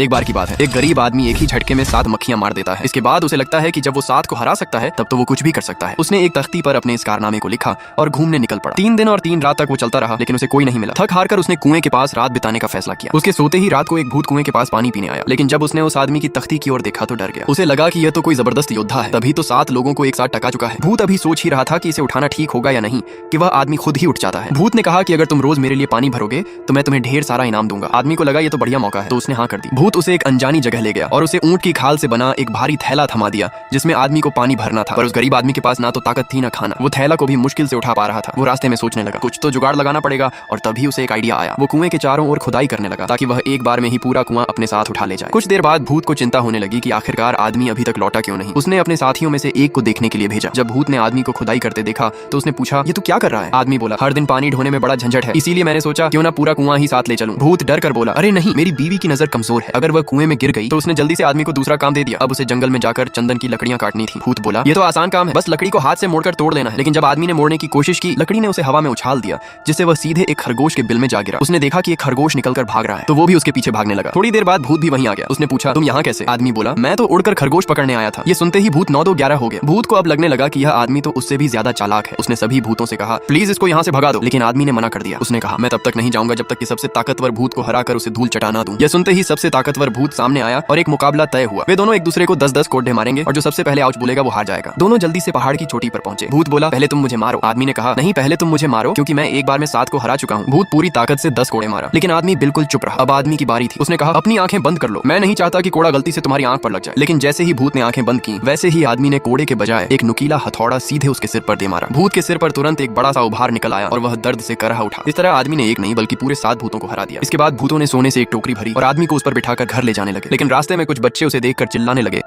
एक बार की बात है, एक गरीब आदमी एक ही झटके में 7 मक्खियां मार देता है। इसके बाद उसे लगता है कि जब वो 7 को हरा सकता है तब तो वो कुछ भी कर सकता है। उसने एक तख्ती पर अपने इस कारनामे को लिखा और घूमने निकल पड़ा। 3 दिन और 3 रात तक वो चलता रहा, लेकिन उसे कोई नहीं मिला। थक हार कर उसने कुएं के पास रात बिताने का फैसला किया। उसके सोते ही रात को एक भूत कुएं के पास पानी पीने आया, लेकिन जब उसने उस आदमी की तख्ती की ओर देखा तो डर गया। उसे लगा कि यह तो कोई जबरदस्त योद्धा है, तभी तो 7 लोगों को एक साथ टका चुका है। भूत अभी सोच ही रहा था कि इसे उठाना ठीक होगा या नहीं कि वह आदमी खुद ही उठ जाता है। भूत ने कहा कि अगर तुम रोज मेरे लिए पानी भरोगे तो मैं तुम्हें ढेर सारा इनाम दूंगा। आदमी को लगा ये तो बढ़िया मौका है, तो उसने हाँ कर दी। भूत उसे एक अनजानी जगह ले गया और उसे ऊंट की खाल से बना एक भारी थैला थमा दिया, जिसमें आदमी को पानी भरना था। पर उस गरीब आदमी के पास ना तो ताकत थी ना खाना। वो थैला को भी मुश्किल से उठा पा रहा था। वो रास्ते में सोचने लगा कुछ तो जुगाड़ लगाना पड़ेगा, और तभी उसे एक आइडिया आया। वो कुएं के चारों ओर खुदाई करने लगा ताकि वह एक बार में ही पूरा कुआं अपने साथ उठा ले जाए। कुछ देर बाद भूत को चिंता होने लगी कि आखिरकार आदमी अभी तक लौटा क्यों नहीं। उसने अपने साथियों में से एक को देखने के लिए भेजा। जब भूत ने आदमी को खुदाई करते देखा तो उसने पूछा, ये तू क्या कर रहा है? आदमी बोला, हर दिन पानी ढोने में बड़ा झंझट है, इसीलिए मैंने सोचा क्यों ना पूरा कुआं ही साथ ले चलूं। भूत डर कर बोला, अरे नहीं, मेरी बीवी की नजर कमजोर है, अगर वह कुएं में गिर गई तो उसने जल्दी से आदमी को दूसरा काम दे दिया। अब उसे जंगल में जाकर चंदन की लकड़ियां काटनी थी। भूत बोला, ये तो आसान काम है, बस लकड़ी को हाथ से मोड़कर तोड़ लेना है। लेकिन जब आदमी ने मोड़ने की कोशिश की, लकड़ी ने उसे हवा में उछाल दिया, जिससे वह सीधे एक खरगोश के बिल में जा गिरा। उसने देखा कि एक खरगोश निकलकर भाग रहा है, तो वो भी उसके पीछे भागने लगा। थोड़ी देर बाद भूत भी वहीं आ गया। उसने पूछा, तुम यहाँ कैसे? आदमी बोला, मैं तो उड़कर खरगोश पकड़ने आया था। ये सुनते ही भूत 9 2 11 हो गया। भूत को अब लगने लगा कि यह आदमी तो उससे भी ज्यादा चालाक है। उसने सभी भूतों से कहा, प्लीज इसको यहाँ से भगा दो, लेकिन आदमी ने मना कर दिया। उसने कहा, मैं तब तक नहीं जाऊंगा जब तक कि सबसे ताकतवर भूत को हराकर उसे धूल चटा ना दूं। यह सुनते ही सबसे ताकतवर भूत सामने आया और एक मुकाबला तय हुआ। वे दोनों एक दूसरे को 10-10 कोड्ढे मारेंगे और जो सबसे पहले आउच बोलेगा वो हार जाएगा। दोनों जल्दी से पहाड़ की चोटी पर पहुंचे। भूत बोला, पहले तुम मुझे मारो। आदमी ने कहा, नहीं, पहले तुम मुझे मारो, क्योंकि मैं एक बार में 7 को हरा चुका हूँ। भूत पूरी ताकत से 10 कोड़े मारा, लेकिन आदमी बिल्कुल चुप रहा। अब आदमी की बारी थी। उसने कहा, अपनी आंखें बंद कर लो, मैं नहीं चाहता कि कोड़ा गलती से तुम्हारी आंख पर लग जाए। लेकिन जैसे ही भूत ने आंखें बंद की, वैसे ही आदमी ने कोड़े के बजाय एक नुकीला हथौड़ा सीधे उसके सिर पर दे मारा। भूत के सिर पर तुरंत एक बड़ा सा उभार निकल आया और वह दर्द से करहा उठा। इस तरह आदमी ने एक नहीं बल्कि पूरे 7 भूतों को हरा दिया। इसके बाद भूतों ने सोने से एक टोकरी भरी और आदमी को उस पर बिठाकर घर ले जाने लगे। लेकिन रास्ते में कुछ बच्चे उसे देखकर चिल्लाने लगे,